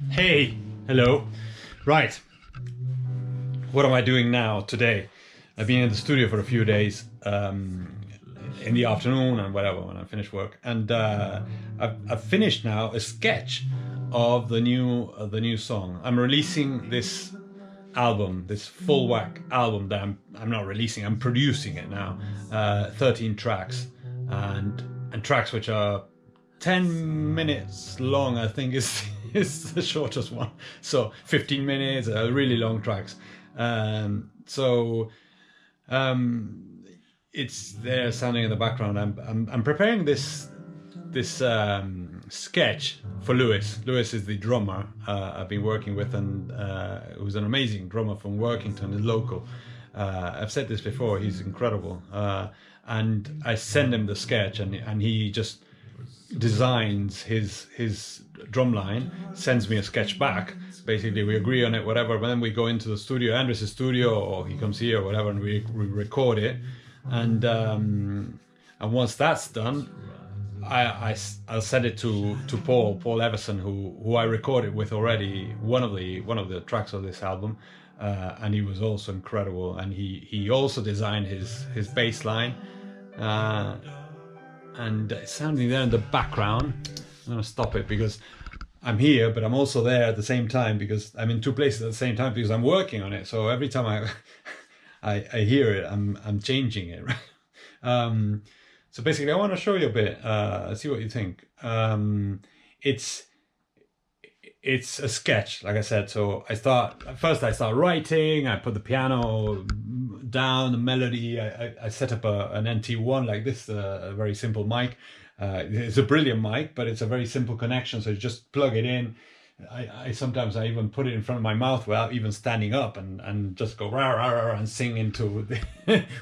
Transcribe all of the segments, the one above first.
Hey, hello. Right, what am I doing now today? I've been in the studio for a few days in the afternoon and whatever when I finish work, and I've finished now a sketch of the new song. I'm releasing this album, this full whack album that I'm not releasing. I'm producing it now. 13 tracks, and tracks which are 10 minutes long, I think, is is the shortest one. So 15 minutes, really long tracks. So it's there sounding in the background. I'm preparing this sketch for Lewis. Lewis is the drummer I've been working with, and who's an amazing drummer from Workington, is local. I've said this before. He's incredible, and I send him the sketch, and he just designs his drum line, sends me a sketch back. Basically, we agree on it, whatever. But then we go into the studio, Andres' studio, or he comes here, or whatever, and we record it. And once that's done, I'll send it to Paul Everson, who I recorded with already one of the tracks of this album, and he was also incredible. And he also designed his bass line. And it's sounding there in the background. I'm gonna stop it because I'm here, but I'm also there at the same time because I'm in two places at the same time because I'm working on it. So every time I hear it, I'm changing it. Right? So basically, I want to show you a bit. See what you think. It's a sketch, like I said. So I start writing. I put the piano down, the melody. I set up an NT1 like this, a very simple mic. It's a brilliant mic, but it's a very simple connection. So you just plug it in. I sometimes even put it in front of my mouth without even standing up, and just go rah rah rah and sing into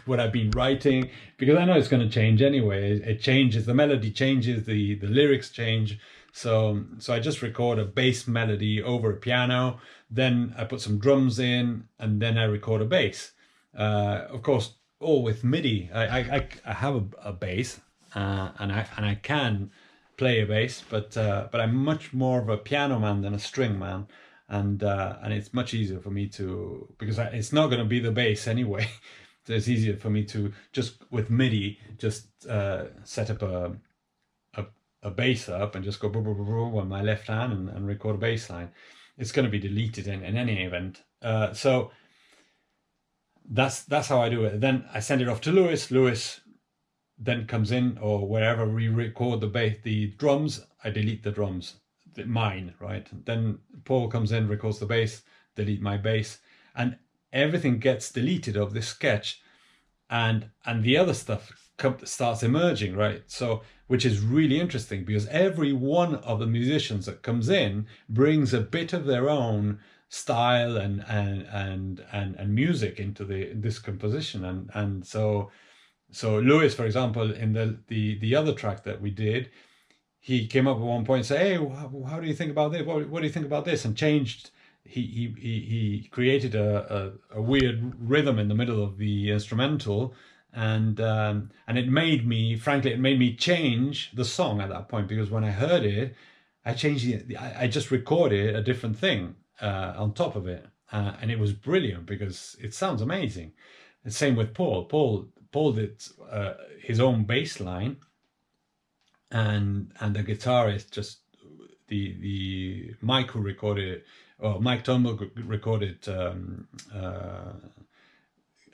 what I've been writing, because I know it's going to change anyway. It changes, the melody changes, the lyrics change. So I just record a bass melody over a piano, then I put some drums in, and then I record a bass. Of course, all with MIDI. I have a bass, and I can play a bass, but I'm much more of a piano man than a string man, and it's much easier for me to, because it's not going to be the bass anyway. So it's easier for me to just with MIDI just set up a bass up and just go on my left hand and record a bass line. It's going to be deleted in any event. So that's how I do it. Then I send it off to Lewis. Lewis then comes in, or wherever we record the drums, I delete the drums, mine, right? Then Paul comes in, records the bass, delete my bass, and everything gets deleted of this sketch, and the other stuff starts emerging, right? So, which is really interesting because every one of the musicians that comes in brings a bit of their own style and music into this composition, and so Lewis, for example, in the other track that we did, he came up at one point and said, "Hey, how do you think about this? What do you think about this?" And changed. He created a weird rhythm in the middle of the instrumental, and it made me change the song at that point, because when I heard it, I changed it. I just recorded a different thing on top of it, and it was brilliant because it sounds amazing. The same with Paul. Paul did his own bass line, and the guitarist, just the Mike who recorded it, or Mike Turnbull recorded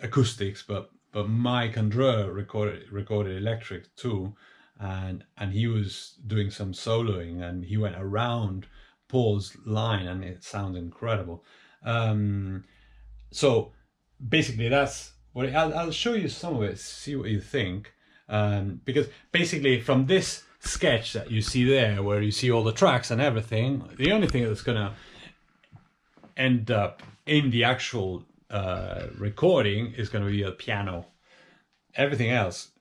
acoustics, but Mike Andrea recorded electric too, and he was doing some soloing, and he went around Paul's line, and it sounds incredible. So basically, that's what I'll show you some of it. See what you think, because basically from this sketch that you see there, where you see all the tracks and everything, the only thing that's gonna end up in the actual recording is going to be a piano. Everything else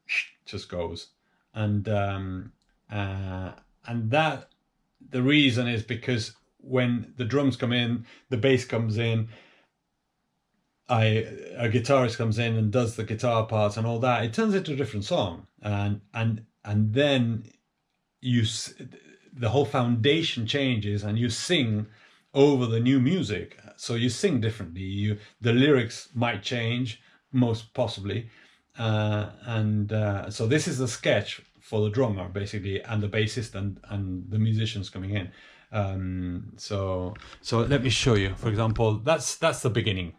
just goes, and that the reason is because when the drums come in, the bass comes in, a guitarist comes in and does the guitar parts and all that, it turns into a different song, and then the whole foundation changes, and you sing over the new music. So you sing differently. The lyrics might change, most possibly, and so this is a sketch for the drummer basically, and the bassist and the musicians coming in. So let me show you. For example, that's the beginning.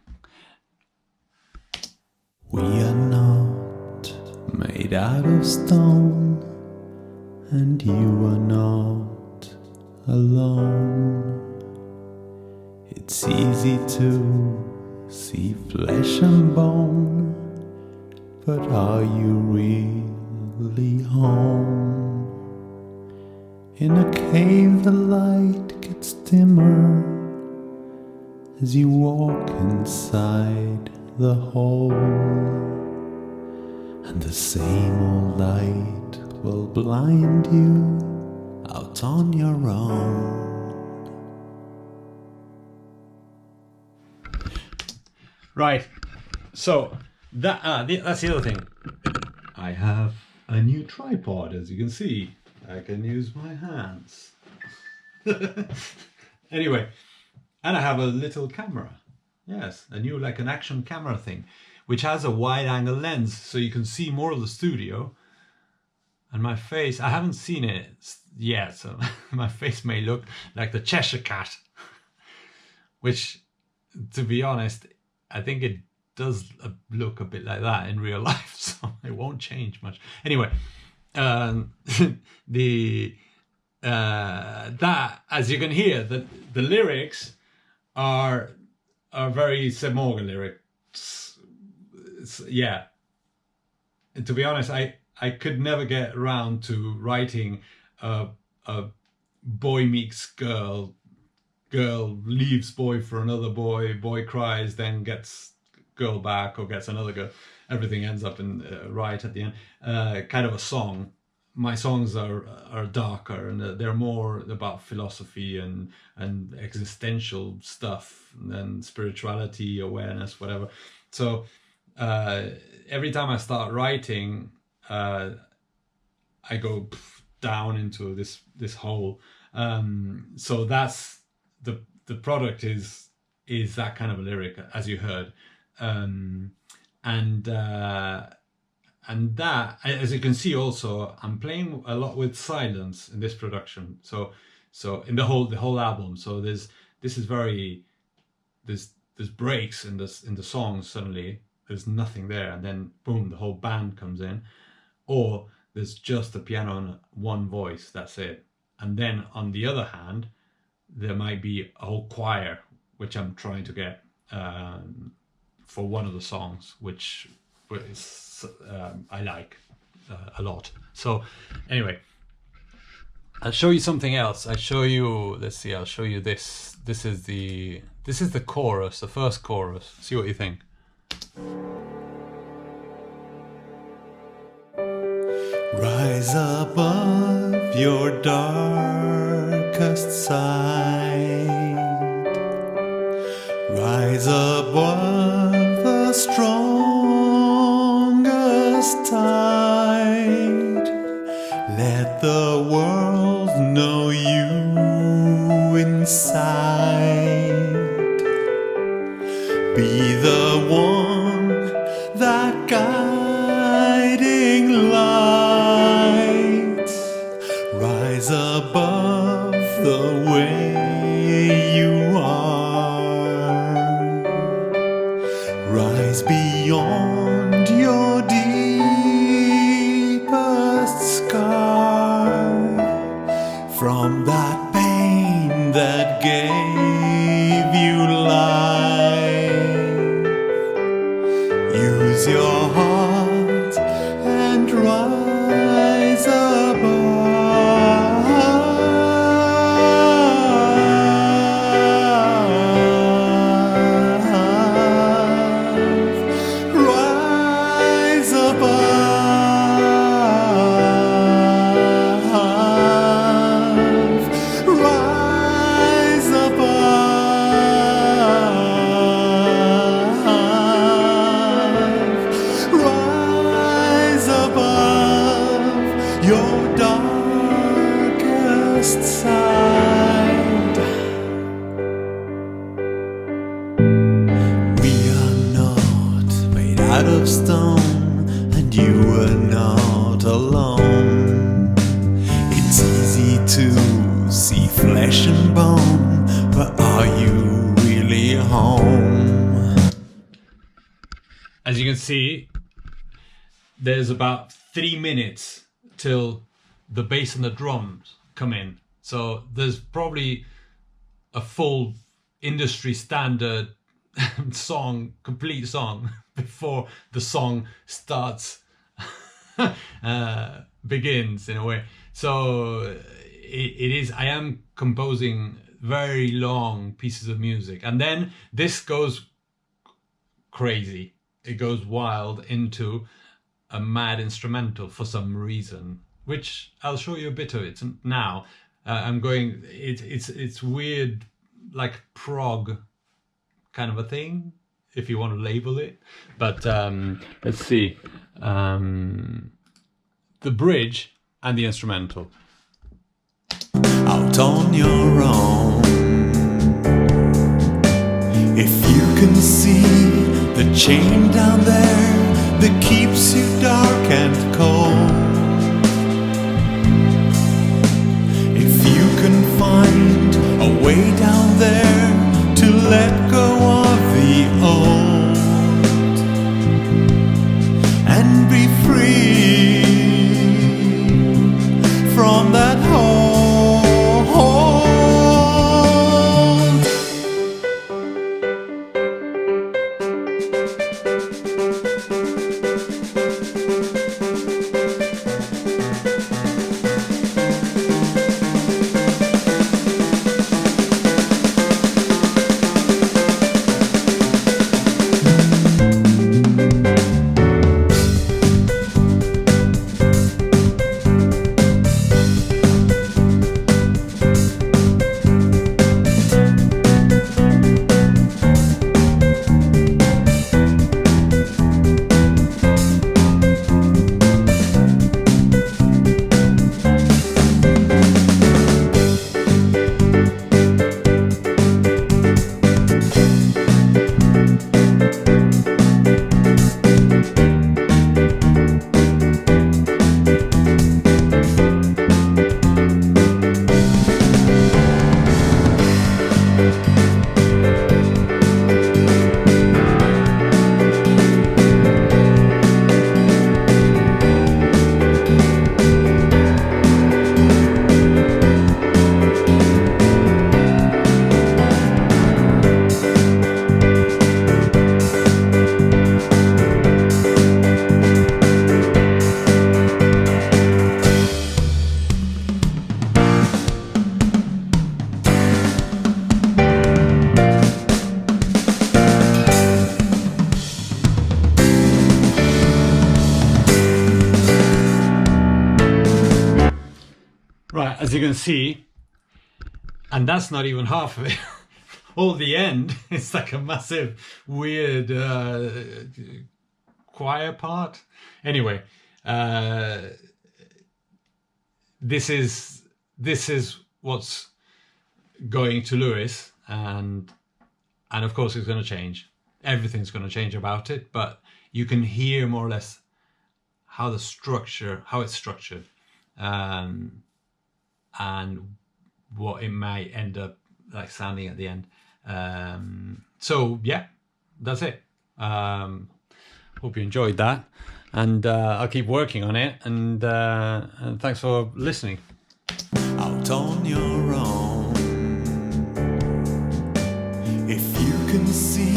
We are not made out of stone, and you are not alone. It's easy to see flesh and bone, but are you really home? In a cave the light gets dimmer as you walk inside the hole, and the same old light will blind you out on your own. Right, so that's the other thing. I have a new tripod, as you can see. I can use my hands. Anyway, and I have a little camera. Yes, a new, like an action camera thing, which has a wide angle lens, so you can see more of the studio. And my face, I haven't seen it yet, so my face may look like the Cheshire Cat, which, to be honest, I think it does look a bit like that in real life, so it won't change much. Anyway, that, as you can hear, the lyrics are very Seb Morgan lyrics. Yeah. And to be honest, I could never get around to writing a boy meets girl leaves boy for another boy cries, then gets girl back or gets another girl. Everything ends up in right at the end. Kind of a song. My songs are darker, and they're more about philosophy and existential stuff and spirituality, awareness, whatever. So every time I start writing, I go down into this hole. So that's the product is that kind of a lyric, as you heard, and that, as you can see, also I'm playing a lot with silence in this production. So in the whole album. So there's breaks in the songs. Suddenly there's nothing there, and then boom, the whole band comes in, or there's just the piano and one voice. That's it. And then on the other hand, there might be a whole choir, which I'm trying to get for one of the songs, which is, I like a lot. So anyway, I'll show you something else. Let's see, I'll show you this. This is the chorus, the first chorus. See what you think. Rise above your darkest side. Rise above the strongest tide. Let the world know you inside. Be the one, that guiding light. Rise above the way you are. Rise beyond your deepest scar. From that pain that gave you life. Use your heart and rise above. Rise above. west side. We are not made out of stone, and you are not alone. It's easy to see flesh and bone, but are you really home? As you can see, there's about 3 minutes till the bass and the drums come in. So there's probably a full industry standard song, complete song, before the song starts, begins in a way. So it is, I am composing very long pieces of music. And then this goes crazy. It goes wild into a mad instrumental for some reason, which I'll show you a bit of it now. I'm going, it's weird, like prog kind of a thing, if you want to label it. But let's see, the bridge and the instrumental. Out on your own, if you can see the chain down there that keeps you dark and cold, if you can find a way down there to let go of the old and be free from that hold. Right, as you can see, and that's not even half of it. All the end, it's like a massive, weird choir part. Anyway, this is what's going to Lewis, and of course it's going to change. Everything's going to change about it, but you can hear more or less how it's structured, and what it might end up like sounding at the end. So yeah, that's it. Hope you enjoyed that, and I'll keep working on it, and thanks for listening. Out on your own, if you can see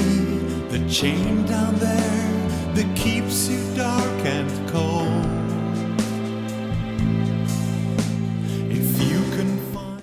the chain down there that keeps you